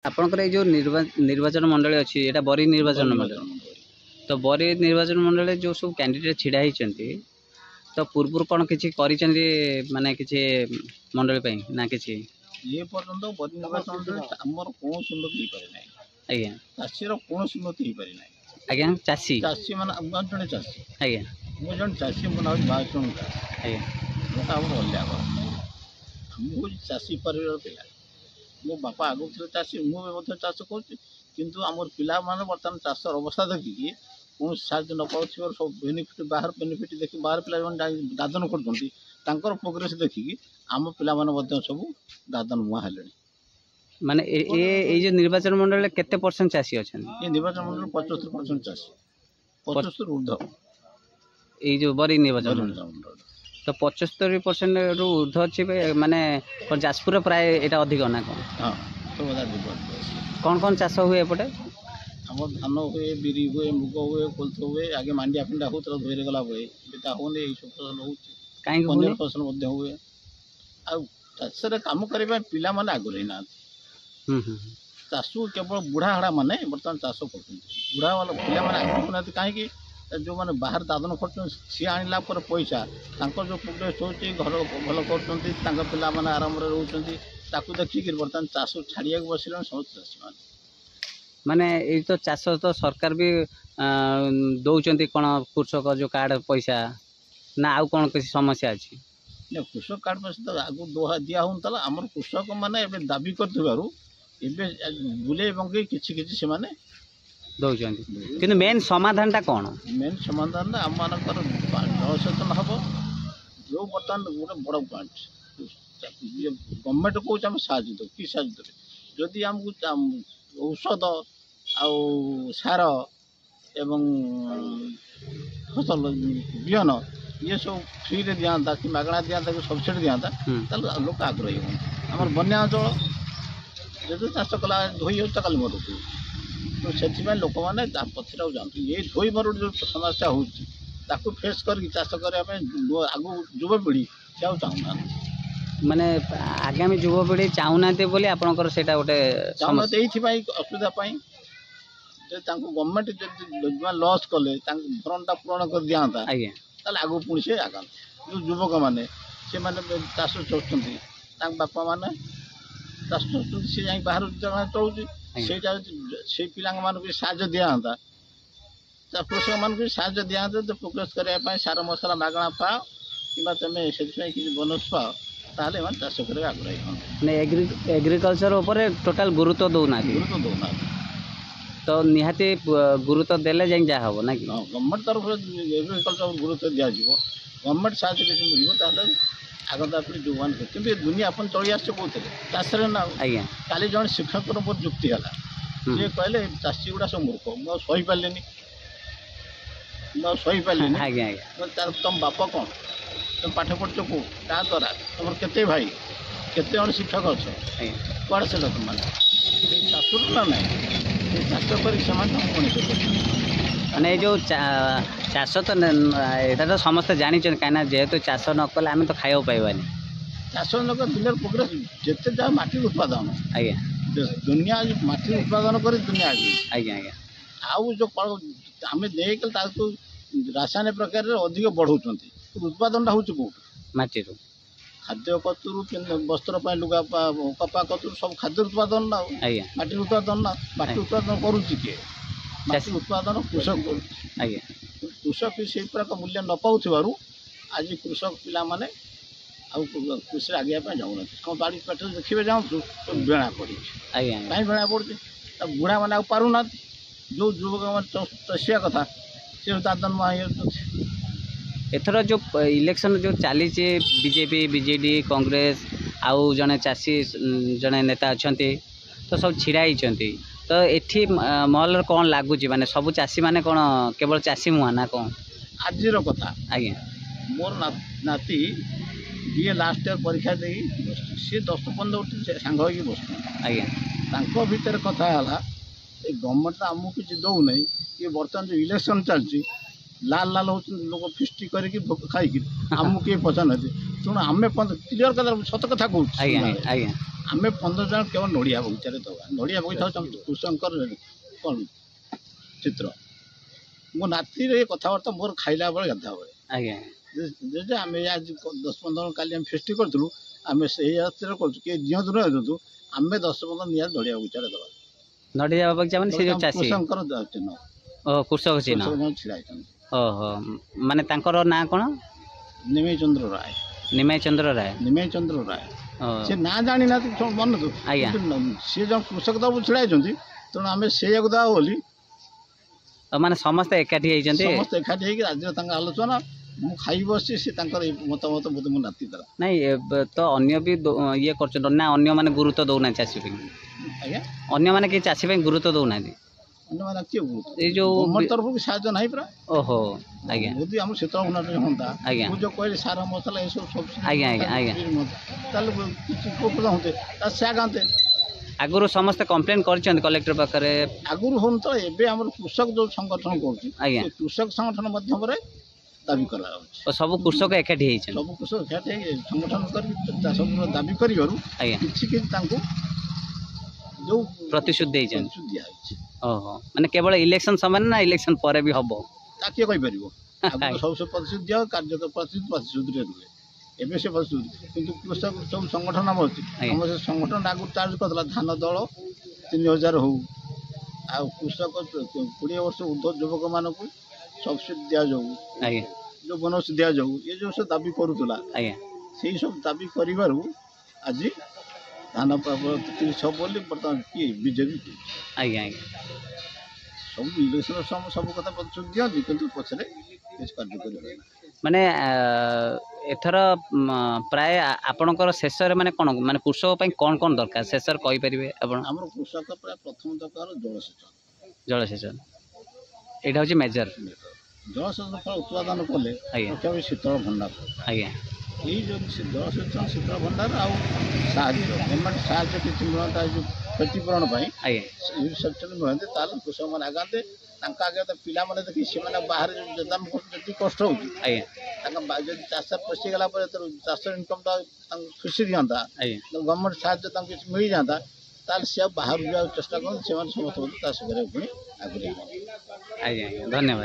ଆପଣଙ୍କର ଏଇ ଯୋଉ ନିର୍ବାଚନ ମଣ୍ଡଳୀ ଅଛି ଏଟା ବରୀ ନିର୍ବାଚନ ମଣ୍ଡଳୀ ତ ବରୀ ନିର୍ବାଚନ ମଣ୍ଡଳୀ ଯୋଉ ସବୁ କ୍ୟାଣ୍ଡିଡେଟ୍ ଛିଡ଼ା ହେଇଛନ୍ତି ତ ପୂର୍ବରୁ କ'ଣ କିଛି କରିଛନ୍ତି ମାନେ କିଛି ମଣ୍ଡଳୀ ପାଇଁ ନା କିଛି ये पर्यंत बरी निर्वाचन आमर कौन उन्नति हो पारे ना आज्ञा चाषीर कौन उन्नति हो पारे ना आज्ञा चाषी चाषी मान जड़े चाषी आज्ञा मुझे जन चाषी मो ना बाजन आज्ञा मोटा आम अल्या मुझे चाषी परिवार पिला मो बापा आगु थे चाषी मुझे चाष कर आमर पिला माने बर्तमान चाषर अवस्था देखिकी कौन साहय न पाऊँ सब बेनिफिट बाहर बेनिफिट देखिए बाहर पिला दादन कर प्रोग्रेस देखिकी आम पिला सब दादन मुआ हेले माने ए जो निर्वाचन मंडल केते परसेंट चाषी अछन ये निर्वाचन मंडल 75% चाषी 75 ऊर्ध्व ए जो बरी निर्वाचन मंडल तो 75% रु ऊर्ध्व अछि माने जाजपुर प्राय एटा अधिक ना कोन हां तो कौन कौन चाष हुए एपटे आम धान हुए बिरी हुए मुग हुए कोल्थ हुए आगे मांडिया फिंडा होता धोरे गला हुए बेटा होने सब फसल हो कहीं पनीर फसल हुए आसर कम करने पिला माने आगे रही ना चाष केवल बुढ़ा हाड़ा मैंने बर्तमान चाष कर बुढ़ा वाला पिला मैंने आगे कहीं जो मैंने बाहर दादन कर सी आणला पैसा जो प्रोग्रेस हो घर भल कर पिला मैंने आराम रोच देखिक बर्तमान चाष छाड़िया बसला समस्त चाषी माने ये तो चाष तो सरकार भी दौरान कौन कृषक जो कार्ड पैसा ना आउ कौन किसी समस्या अच्छी कृषक कार्ड पैसा तो आगु दिया हूँ आमर कृषक मैंने दाबी कर बुले बंगे किसी से दौरान कि मेन समाधान टा कौन मेन समाधान आम मान जलसेचन हम जो बर्तमान गोटे बड़ पॉइंट गवर्नमेंट कौच आम साहय देव कि साहय देवे जदि आमको औषध आर एवं फसल बिहन ये सब फ्री दिखाता कि मागणा दिखाता कि सब्सिडी दिखाता लोक आग्रही हो आम बन्या अंचल जो चाष कला धोई हो कल मरुड़ तो से लोक मैंने पछरे जातु ये धोई मरुड़ जो समस्या हो फेस कर चाष करने आगु युवपीढ़ी से चाहूना माने आगामी युवपीढ़ी चाहूना बोली आपनकर सेटा गोटे असुविधा गवर्नमेंट लॉस कले भरणटा पूरण कर दिखाता आगु पुणी से आगा जो युवक मैंने से चाष चलुँच बापा माने चाष चलुँच सी जा बाहर चलुँच से पिला साहय दिखाता कृषक मान साहय दिखाते तो प्रोग्रेस करने सार मसला मागणा पाओ कि तुम्हें से बोनस पाओ ताले मान चाष करे आग्रही हाँ एग्रीकल्चर ऊपर टोटाल गुरुत्व दौना तो निहाती गुरुत्व देले जाई जा हबो ना कि गवर्नमेंट तरफ एग्रीकल्चर गुरुत्व दिया जीवो गवर्नमेंट साहय किसी मिल ताले आगता पीढ़ी जो मान कि दुनिया अपन चली आस कहते चाष ना आज्ञा काली जन शिक्षक बहुत जुक्ति है सी कहले चाषी गुड़ा सब मूर्ख मुझे सही पारे सही पारे तुम बाप कौन तुम पाठ पढ़ कौ क्या द्वारा तुम केते भाई केते जन शिक्षक अच्छे कड़े से तुम चाष ना ना चाष कर माने जो चाष तो यहाँ तो समस्त जानी कहीं जेहेतु चाष न कले आम तो खाया पाइबानी चाष न दुनिया प्रोग्रेस जिते जहाँ माटी उत्पादन आज्ञा दुनिया माटी उत्पादन कर दुनिया आगे आज्ञा आज्ञा आउ जो आम देख रासायनिक प्रकार अधिक बढ़ाऊँ उत्पादन हूँ कौट माटी खाद्य कतुर वस्त्र लुगा कपा कतुर सब खाद्य उत्पादन ना माटी उत्पादन ना माटी उत्पादन करुच्ची किए माटी उत्पादन कृषक कृषक से प्रकार मूल्य न पाऊ आज कृषक पिला माने कृषि आगे जाऊना कौन बाड़ी पेट देखिए जाऊँ तो बेणा पड़ी कहीं बेणा पड़ी बुढ़ा मैंने पारना जो युवक चसिया कथा से दादन मुआ एथर जो इलेक्शन जो चली बीजेपी बीजेडी कांग्रेस आउ जड़े चाषी जड़े नेता अच्छा तो सब छिड़ा होती तो एठी महल कौन लगुच माने सब चाषी माने कौन केवल चाषी मुहा ना कौन आज कथा आज्ञा मोर नाती बीए लास्ट इयर परीक्षा दे सी 10-15 सांग बस आज्ञा भितर कथा है गवर्नमेंट आमको किसी दौना ये बर्तमान जो इलेक्शन चलती ଲାଲ ଲାଲ ହେଉଛନ୍ତି ଲୋକ ଫିଷ୍ଟି କରିକି ଭୋକ ଖାଇକି ଆମକୁ କିଏ ପଚାରୁନାହାନ୍ତି। ତେଣୁ ଆମେ କ୍ଲିୟର କଥା ସତ କଥା କହୁଛୁ। ଆଜ୍ଞା ଆଜ୍ଞା ଆମେ 15 ଜଣ କେବଳ ନଡ଼ିଆ ବଗିଚାରେ ଦେବା। ନଡ଼ିଆ ବଗିଚା ହେଉଛି କୃଷକଙ୍କର କ'ଣ ଚିତ୍ର। ମୋ ନାତିର ଏ କଥାବାର୍ତ୍ତା ମୋର ଖାଇଲା ବେଳେ ଗାଧା ବେଳେ ଆଜ୍ଞା ଯେ ଆମେ ଆଜି 10-15 ଜଣ କାଲି ଆମେ ଫିଷ୍ଟି କରିଥିଲୁ। ଆମେ ସେଇ ରାସ୍ତାରେ କରୁଛୁ କିଏ ଦିଅନ୍ତୁ ନ ଦିଅନ୍ତୁ ଆମେ 10-15 ନିହାତି ନଡ଼ିଆ ବଗିଚାରେ ଦେବା। ନଡ଼ିଆ ବଗିଚା ମାନେ ସେ ଯୋଉ ଚାଷୀ କୃଷକଙ୍କର ଚିହ୍ନ। ଓ କୃଷକ ଚିହ୍ନ ଛିଡ଼ା ହେଇଛନ୍ତି। ଓହୋ ମାନେ ତାଙ୍କର ନାଁ କ'ଣ? ନିମେଇ ଚନ୍ଦ୍ର ରାୟ। ନିମାଇ ଚନ୍ଦ୍ର ରାୟ। ନିମେଇ ଚନ୍ଦ୍ର ରାୟ। ଓ ସେ ନାଁ ଜାଣିନାହାନ୍ତି ମନେ ତୁ। ଆଜ୍ଞା ସିଏ ଯେଉଁ କୃଷକ ଦବୁ ଛିଡ଼ା ହେଇଛନ୍ତି ତେଣୁ ଆମେ ସେଇଆକୁ ଦେବା ବୋଲି ମାନେ ସମସ୍ତେ ଏକାଠି ହେଇଛନ୍ତି। ସମସ୍ତେ ଏକାଠି ହେଇକି ଆଜିର ତାଙ୍କ ଆଲୋଚନା। ମୁଁ ଖାଇ ବସିଛି ସେ ତାଙ୍କର ଏଇ ମତାମତ ବୋଧେ ମୋ ନାତି ଦେଲା। ନାଇଁ ତ ଅନ୍ୟ ବି ଇଏ କରୁଛନ୍ତି ନା ଅନ୍ୟମାନେ ଗୁରୁତ୍ୱ ଦେଉନାହାନ୍ତି ଚାଷୀ ପାଇଁ? ଆଜ୍ଞା ଅନ୍ୟମାନେ କେହି ଚାଷୀ ପାଇଁ ଗୁରୁତ୍ୱ ଦେଉନାହାନ୍ତି? ଅନ୍ୟମାନେ କିଏ ଏଇ ଯୋଉ ଗଭର୍ଣ୍ଣମେଣ୍ଟ ତରଫରୁ ସାହାଯ୍ୟ ନାହିଁ ପରା। ଓହୋ ଆଜ୍ଞା ଯଦି ଆମ ଶୀତଳ ଭଣ୍ଡାରରେ ହୁଅନ୍ତା ଆଜ୍ଞା ମୁଁ ଯେଉଁ କହିଲି ସାର ମସଲା ଏସବୁ ସବୁ ଆଜ୍ଞା ଆଜ୍ଞା ଆଜ୍ଞା ତାହେଲେ କିଛି ଉପକୃତ ହୁଅନ୍ତେ ତାହେଲେ ସେ ଆଗାନ୍ତେ। ଆଗରୁ ସମସ୍ତେ କମ୍ପ୍ଲେନ୍ କରିଛନ୍ତି କଲେକ୍ଟର ପାଖରେ? ଆଗରୁ ହଉନି ତ ଏବେ ଆମର କୃଷକ ଯେଉଁ ସଂଗଠନ କରୁଛି ଆଜ୍ଞା ସେ କୃଷକ ସଂଗଠନ ମାଧ୍ୟମରେ ଦାବି କରାଯାଉଛି। ସବୁ କୃଷକ ଏକାଠି ହେଇଛନ୍ତି? ସବୁ କୃଷକ ଏକାଠି ହେଇକି ସଂଗଠନ କରିକି ଚାଷର ଦାବି କରିବାରୁ ଆଜ୍ଞା କିଛି କିଛି ତାଙ୍କୁ ଯେଉଁ ପ୍ରତିଶ୍ରୁତି ଦେଇଛନ୍ତି ଦିଆହେଇଛି। ଓହୋ ମାନେ କେବଳ ଇଲେକ୍ସନ ସମୟରେ ନା ଇଲେକ୍ସନ ପରେ ବି ହବ? ତା କିଏ କହିପାରିବ। ଆଗରୁ ସବୁ ପ୍ରତିଶ୍ରୁତି ଦିଆ କାର୍ଯ୍ୟ ପ୍ରତିଶ୍ରୁତିରେ ରୁହେ। ଏବେ ସେ ପ୍ରତିଶ୍ରୁତି କିନ୍ତୁ କୃଷକ ସବୁ ସଂଗଠନ ଆମର ଅଛି। ଆମର ସେ ସଂଗଠନ ଆଗରୁ ଚାର୍ଜ କରିଦେଲା ଧାନ ଦଳ 3000 ହଉ ଆଉ କୃଷକ 20 ବର୍ଷ ଉର୍ଦ୍ଧ୍ୱ ଯୁବକମାନଙ୍କୁ ସବସିଡି ଦିଆଯାଉ ଆଜ୍ଞା ଯେଉଁ ବୋନସ୍ ଦିଆଯାଉ ଏ ଯେଉଁ ସବୁ ଦାବି କରୁଥିଲା ଆଜ୍ଞା ସେଇ ସବୁ ଦାବି କରିବାରୁ ଆଜି ଧାନ 36 ବୋଲି ବର୍ତ୍ତମାନ କିଏ ବିଜେପି ଆଜ୍ଞା ଆଜ୍ଞା ସବୁ ଇଲେକ୍ସନ ସବୁ କଥା ପ୍ରତିଶ୍ରୁତି ଦିଅନ୍ତି କିନ୍ତୁ ପଛରେ କିଛି କାର୍ଯ୍ୟକାରୀ ହୁଏ ନା। ମାନେ ଏଥର ପ୍ରାୟ ଆପଣଙ୍କର ଶେଷରେ ମାନେ କ'ଣ ମାନେ କୃଷକ ପାଇଁ କ'ଣ କ'ଣ ଦରକାର ଶେଷରେ କହିପାରିବେ ଆପଣ? ଆମର କୃଷକ ପ୍ରାୟ ପ୍ରଥମ ଦରକାର ଜଳସେଚନ। ଜଳସେଚନ ଏଇଟା ହେଉଛି ମେଜର। ଜଳସେଚନ ଫଳ ଉତ୍ପାଦନ କଲେ ଆଜ୍ଞା ମୁଖ୍ୟ ଶୀତଳ ଭଣ୍ଡାର। ଆଜ୍ଞା ଏଇ ଯେଉଁ ଜଳସେଚନ ଶୀତଳ ଭଣ୍ଡାର ଆଉ ସାହାଯ୍ୟ ଗଭର୍ଣ୍ଣମେଣ୍ଟ ସାହାଯ୍ୟ କିଛି ମିଳନ୍ତା ଏ ଯେଉଁ କ୍ଷତିପୂରଣ ପାଇଁ ଆଜ୍ଞା ସେକ୍ଟର ମିଳନ୍ତେ ତାହେଲେ କୃଷକମାନେ ଆଗାନ୍ତେ। ତାଙ୍କ ଆଗେ ତ ପିଲାମାନେ ଦେଖି ସେମାନେ ବାହାରେ ଯେତିକି କଷ୍ଟ ହେଉଛି ଆଜ୍ଞା ତାଙ୍କ ଯଦି ଚାଷ ପଶିଗଲା ପରେ ଚାଷ ଇନକମ୍ଟା ତାଙ୍କୁ ଖୁସି ଦିଅନ୍ତା ଆଜ୍ଞା ଗଭର୍ଣ୍ଣମେଣ୍ଟ ସାହାଯ୍ୟ ତାଙ୍କୁ କିଛି ମିଳିଯାଆନ୍ତା ତାହେଲେ ସେ ଆଉ ବାହାରୁ ଯିବାକୁ ଚେଷ୍ଟା କରନ୍ତି। ସେମାନେ ସମସ୍ତେ ଚାଷ କରିବାକୁ ପୁଣି ଆଗ୍ରହୀ ହୁଅନ୍ତି। ଆଜ୍ଞା ଆଜ୍ଞା ଧନ୍ୟବାଦ।